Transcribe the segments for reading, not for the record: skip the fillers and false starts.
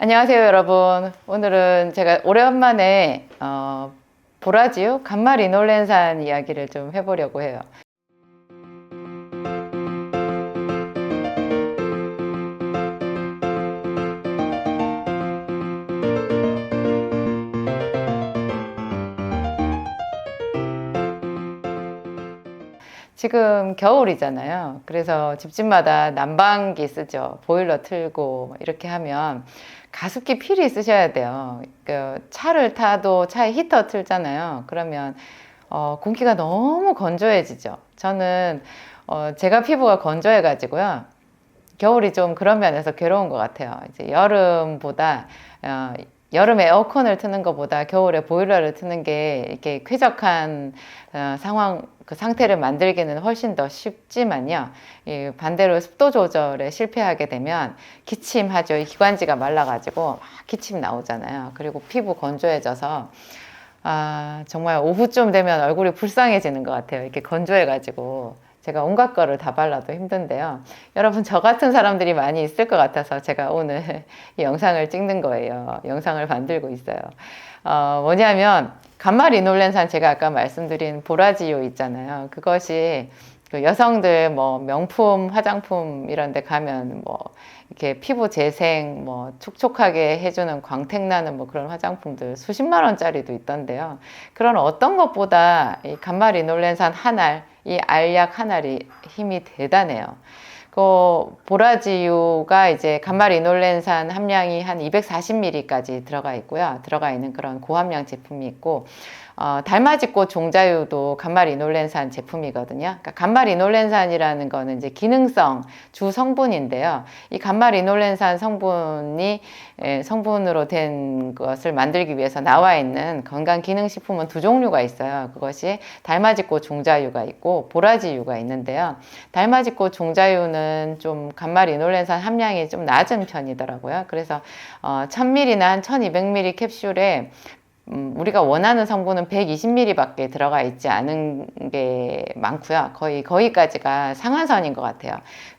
안녕하세요, 여러분. 오늘은 제가 오랜만에 보라지유 간말 이놀렌산 이야기를 좀 해보려고 해요. 지금 겨울이잖아요. 그래서 집집마다 난방기 쓰죠. 보일러 틀고 이렇게 하면 가습기 필히 쓰셔야 돼요. 그 차를 타도 차에 히터 틀잖아요. 그러면 공기가 너무 건조해지죠. 저는 제가 피부가 건조해가지고요. 겨울이 좀 그런 면에서 괴로운 것 같아요. 이제 여름보다 여름에 에어컨을 트는 것보다 겨울에 보일러를 트는 게 이렇게 쾌적한 그 상태를 만들기는 훨씬 더 쉽지만요. 반대로 습도 조절에 실패하게 되면 기침하죠. 기관지가 말라가지고 막 기침 나오잖아요. 그리고 피부 건조해져서 정말 오후쯤 되면 얼굴이 불쌍해지는 것 같아요. 이렇게 건조해가지고. 제가 온갖 거를 다 발라도 힘든데요. 여러분, 저 같은 사람들이 많이 있을 것 같아서 제가 오늘 이 영상을 찍는 거예요. 영상을 만들고 있어요. 뭐냐면, 간말 이놀렌산 제가 아까 말씀드린 보라지유 있잖아요. 그것이 그 여성들 뭐 명품 화장품 이런 데 가면 뭐 이렇게 피부 재생 뭐 촉촉하게 해주는 광택 나는 뭐 그런 화장품들 수십만 원짜리도 있던데요. 그런 어떤 것보다 이 간말 이놀렌산 한 알, 이 알약 한 알이 힘이 대단해요. 그 보라지유가 이제 간말 이놀렌산 함량이 한 240ml까지 들어가 있고요. 들어가 있는 그런 고함량 제품이 있고, 달맞이꽃 종자유도 간말 이놀렌산 제품이거든요. 그러니까 간말 이놀렌산이라는 거는 이제 기능성 주 성분인데요. 이 간말 이놀렌산 성분으로 된 것을 만들기 위해서 나와 있는 건강기능식품은 두 종류가 있어요. 그것이 달맞이꽃 종자유가 있고 보라지유가 있는데요. 달맞이꽃 종자유는 좀 간말 이놀렌산 함량이 좀 낮은 편이더라고요. 그래서 1000ml나 한 1200ml 캡슐에 우리가 원하는 성분은 120ml 밖에 들어가 있지 않은 게 많고요. 거기까지가 상한선인 것 같아요.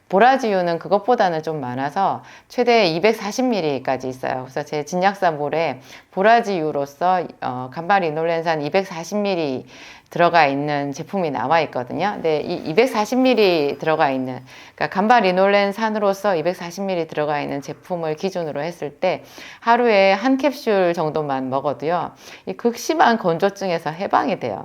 보라지유는 그것보다는 좀 많아서 최대 240ml까지 있어요. 그래서 제 진약사몰에 보라지유로서 간말 이놀렌산 240ml 들어가 있는 제품이 나와 있거든요. 근데 이 240ml 들어가 있는, 그러니까 간말 이놀렌산으로서 240ml 들어가 있는 제품을 기준으로 했을 때 하루에 한 캡슐 정도만 먹어도요, 이 극심한 건조증에서 해방이 돼요.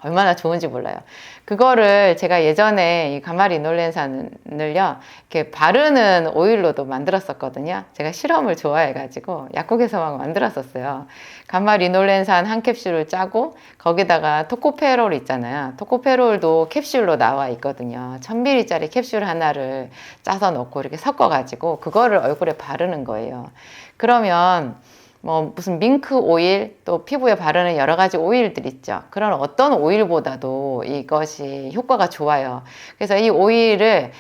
얼마나 좋은지 몰라요. 그거를 제가 예전에 이 간말 이놀렌산을요, 이렇게 바르는 오일로도 만들었었거든요. 제가 실험을 좋아해가지고 약국에서 막 만들었었어요. 간말 이놀렌산 한 캡슐을 짜고 거기다가 토코페롤 있잖아요. 토코페롤도 캡슐로 나와 있거든요. 1000ml짜리 캡슐 하나를 짜서 넣고 이렇게 섞어가지고 그거를 얼굴에 바르는 거예요. 그러면 뭐 무슨 밍크 오일, 또 피부에 바르는 여러 가지 오일들 있죠. 그런 어떤 오일보다도 이것이 효과가 좋아요. 그래서 이 오일을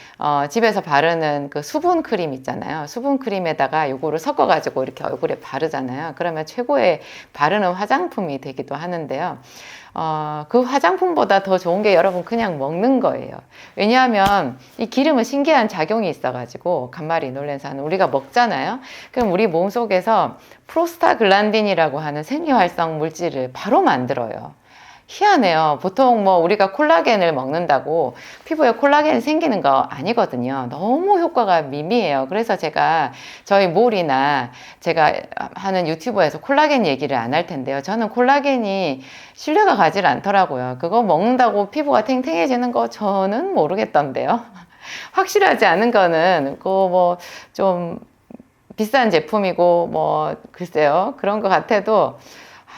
집에서 바르는 그 수분 크림 있잖아요. 수분 크림에다가 요거를 섞어가지고 이렇게 얼굴에 바르잖아요. 그러면 최고의 바르는 화장품이 되기도 하는데요. 그 화장품보다 더 좋은 게 여러분 그냥 먹는 거예요. 왜냐하면 이 기름은 신기한 작용이 있어가지고 간말 이놀렌산은 우리가 먹잖아요. 그럼 우리 몸속에서 프로스타글란딘이라고 하는 생리활성 물질을 바로 만들어요. 희한해요. 보통 뭐 우리가 콜라겐을 먹는다고 피부에 콜라겐이 생기는 거 아니거든요. 너무 효과가 미미해요. 그래서 제가 저희 몰이나 제가 하는 유튜브에서 콜라겐 얘기를 안 할 텐데요. 저는 콜라겐이 신뢰가 가질 않더라고요. 그거 먹는다고 피부가 탱탱해지는 거 저는 모르겠던데요. 확실하지 않은 거는 그거 뭐 좀 비싼 제품이고 뭐 글쎄요. 그런 것 같아도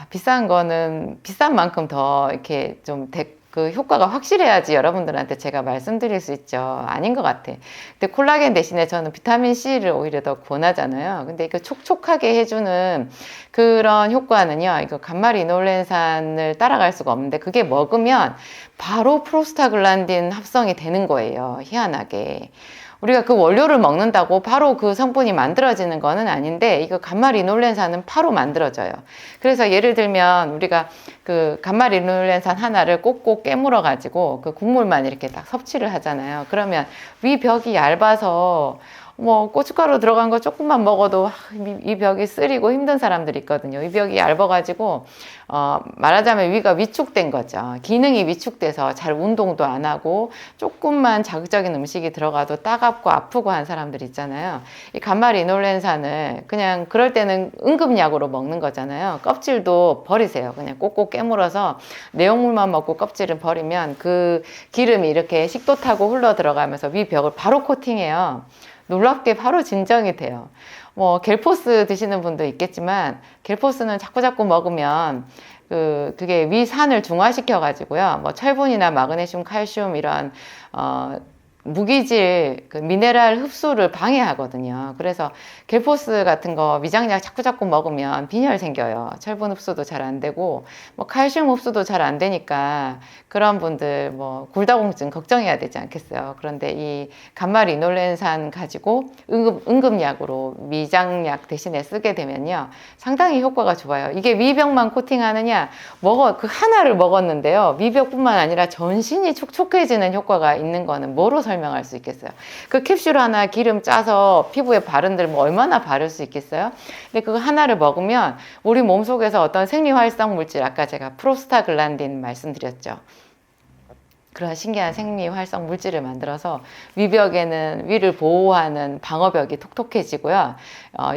비싼 거는 비싼 만큼 더 이렇게 좀 그 효과가 확실해야지 여러분들한테 제가 말씀드릴 수 있죠. 아닌 것 같아. 근데 콜라겐 대신에 저는 비타민C를 오히려 더 권하잖아요. 근데 이거 촉촉하게 해주는 그런 효과는요, 이거 간말 이놀렌산을 따라갈 수가 없는데 그게 먹으면 바로 프로스타글란딘 합성이 되는 거예요. 희한하게. 우리가 그 원료를 먹는다고 바로 그 성분이 만들어지는 거는 아닌데 이거 간말 이놀렌산은 바로 만들어져요. 그래서 예를 들면 우리가 그 간말 이놀렌산 하나를 꼭꼭 깨물어 가지고 그 국물만 이렇게 딱 섭취를 하잖아요. 그러면 위 벽이 얇아서 뭐 고춧가루 들어간 거 조금만 먹어도 이 벽이 쓰리고 힘든 사람들이 있거든요. 이 벽이 얇아가지고 말하자면 위가 위축된 거죠. 기능이 위축돼서 잘 운동도 안 하고 조금만 자극적인 음식이 들어가도 따갑고 아프고 한 사람들 있잖아요. 이 간말이놀렌산을 그냥 그럴 때는 응급약으로 먹는 거잖아요. 껍질도 버리세요. 그냥 꼭꼭 깨물어서 내용물만 먹고 껍질은 버리면 그 기름이 이렇게 식도 타고 흘러 들어가면서 위 벽을 바로 코팅해요. 놀랍게 바로 진정이 돼요. 뭐 겔포스 드시는 분도 있겠지만 겔포스는 자꾸자꾸 먹으면 그게 위산을 중화시켜 가지고요. 뭐 철분이나 마그네슘, 칼슘 이런 무기질 미네랄 흡수를 방해하거든요. 그래서 겔포스 같은 거 위장약 자꾸자꾸 먹으면 빈혈 생겨요. 철분 흡수도 잘 안 되고 뭐 칼슘 흡수도 잘 안 되니까 그런 분들 뭐 골다공증 걱정해야 되지 않겠어요. 그런데 이 간말이놀렌산 가지고 응급약으로 위장약 대신에 쓰게 되면요, 상당히 효과가 좋아요. 이게 위벽만 코팅하느냐, 그 하나를 먹었는데요, 위벽뿐만 아니라 전신이 촉촉해지는 효과가 있는 거는 뭐로 설명할 수 있겠어요? 그 캡슐 하나 기름 짜서 피부에 바른들 뭐 얼마나 바를 수 있겠어요? 근데 그거 하나를 먹으면 우리 몸속에서 어떤 생리활성 물질, 아까 제가 프로스타글란딘 말씀드렸죠. 그런 신기한 생리활성 물질을 만들어서 위벽에는 위를 보호하는 방어벽이 톡톡해지고요.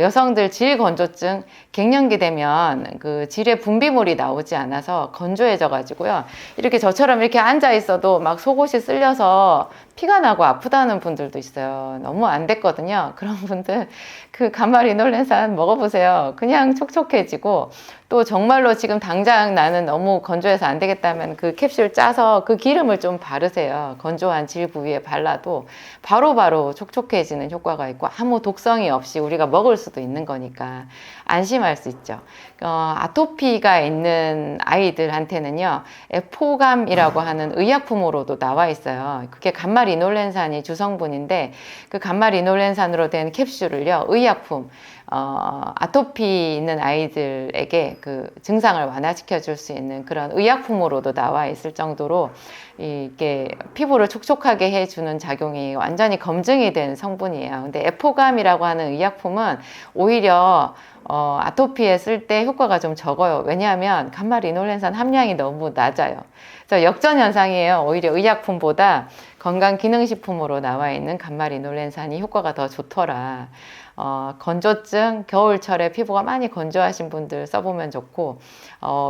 여성들 질건조증, 갱년기 되면 그 질의 분비물이 나오지 않아서 건조해져 가지고요. 이렇게 저처럼 이렇게 앉아 있어도 막 속옷이 쓸려서 피가 나고 아프다는 분들도 있어요. 너무 안 됐거든요. 그런 분들 그 간말이놀렌산 먹어보세요. 그냥 촉촉해지고, 또 정말로 지금 당장 나는 너무 건조해서 안 되겠다면 그 캡슐 짜서 그 기름을 좀 바르세요. 건조한 질 부위에 발라도 바로바로 촉촉해지는 효과가 있고, 아무 독성이 없이 우리가 먹을 수도 있는 거니까 안심할 수 있죠. 아토피가 있는 아이들한테는요, 에포감이라고 하는 의약품으로도 나와 있어요. 그게 간말이놀렌산이 주성분인데, 그 간말이놀렌산으로 된 캡슐을요, 의약품, 아토피 있는 아이들에게 그 증상을 완화시켜 줄 수 있는 그런 의약품으로도 나와 있을 정도로 이게 피부를 촉촉하게 해주는 작용이 완전히 검증이 된 성분이에요. 근데 에포감이라고 하는 의약품은 오히려 아토피에 쓸 때 효과가 좀 적어요. 왜냐하면 간말이놀렌산 함량이 너무 낮아요. 그래서 역전 현상이에요. 오히려 의약품보다 건강기능식품으로 나와 있는 간말이놀렌산이 효과가 더 좋더라. 건조증, 겨울철에 피부가 많이 건조하신 분들 써보면 좋고,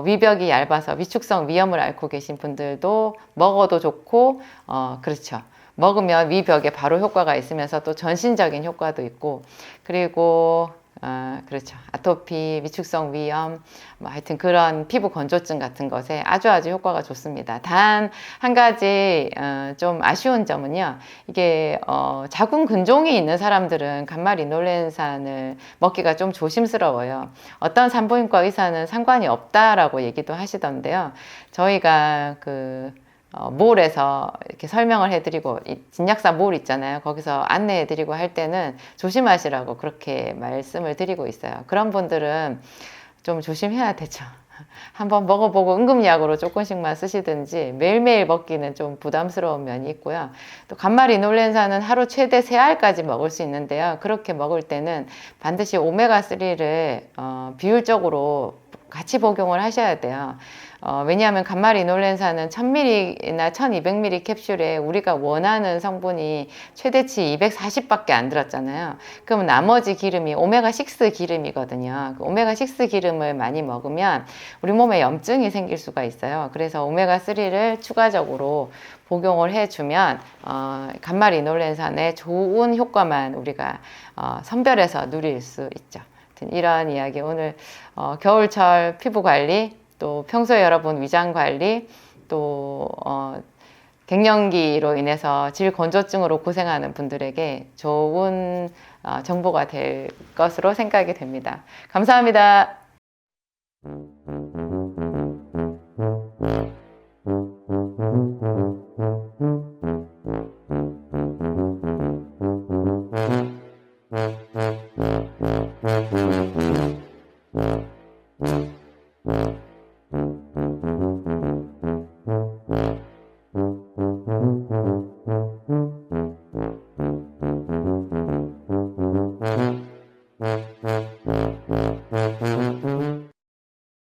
위벽이 얇아서 위축성 위염을 앓고 계신 분들도 먹어도 좋고, 그렇죠. 먹으면 위벽에 바로 효과가 있으면서 또 전신적인 효과도 있고, 그리고 그렇죠. 아토피, 위축성 위염, 뭐 하여튼 그런 피부 건조증 같은 것에 아주 효과가 좋습니다. 단 한 가지 좀 아쉬운 점은요, 이게 자궁 근종이 있는 사람들은 간말이놀렌산을 먹기가 좀 조심스러워요. 어떤 산부인과 의사는 상관이 없다라고 얘기도 하시던데요. 저희가 몰에서 이렇게 설명을 해드리고, 진약사 몰 있잖아요. 거기서 안내해드리고 할 때는 조심하시라고 그렇게 말씀을 드리고 있어요. 그런 분들은 좀 조심해야 되죠. 한번 먹어보고 응급약으로 조금씩만 쓰시든지, 매일매일 먹기는 좀 부담스러운 면이 있고요. 또 간말이놀렌산은 하루 최대 3알까지 먹을 수 있는데요. 그렇게 먹을 때는 반드시 오메가3를 비율적으로 같이 복용을 하셔야 돼요. 왜냐하면 간말이놀렌산은 1000ml나 1200ml 캡슐에 우리가 원하는 성분이 최대치 240밖에 안 들었잖아요. 그럼 나머지 기름이 오메가6 기름이거든요. 그 오메가6 기름을 많이 먹으면 우리 몸에 염증이 생길 수가 있어요. 그래서 오메가3를 추가적으로 복용을 해주면 간말이놀렌산의 좋은 효과만 우리가 선별해서 누릴 수 있죠. 이런 이야기, 오늘 겨울철 피부 관리, 또 평소에 여러분 위장 관리, 또 갱년기로 인해서 질 건조증으로 고생하는 분들에게 좋은 정보가 될 것으로 생각이 됩니다. 감사합니다.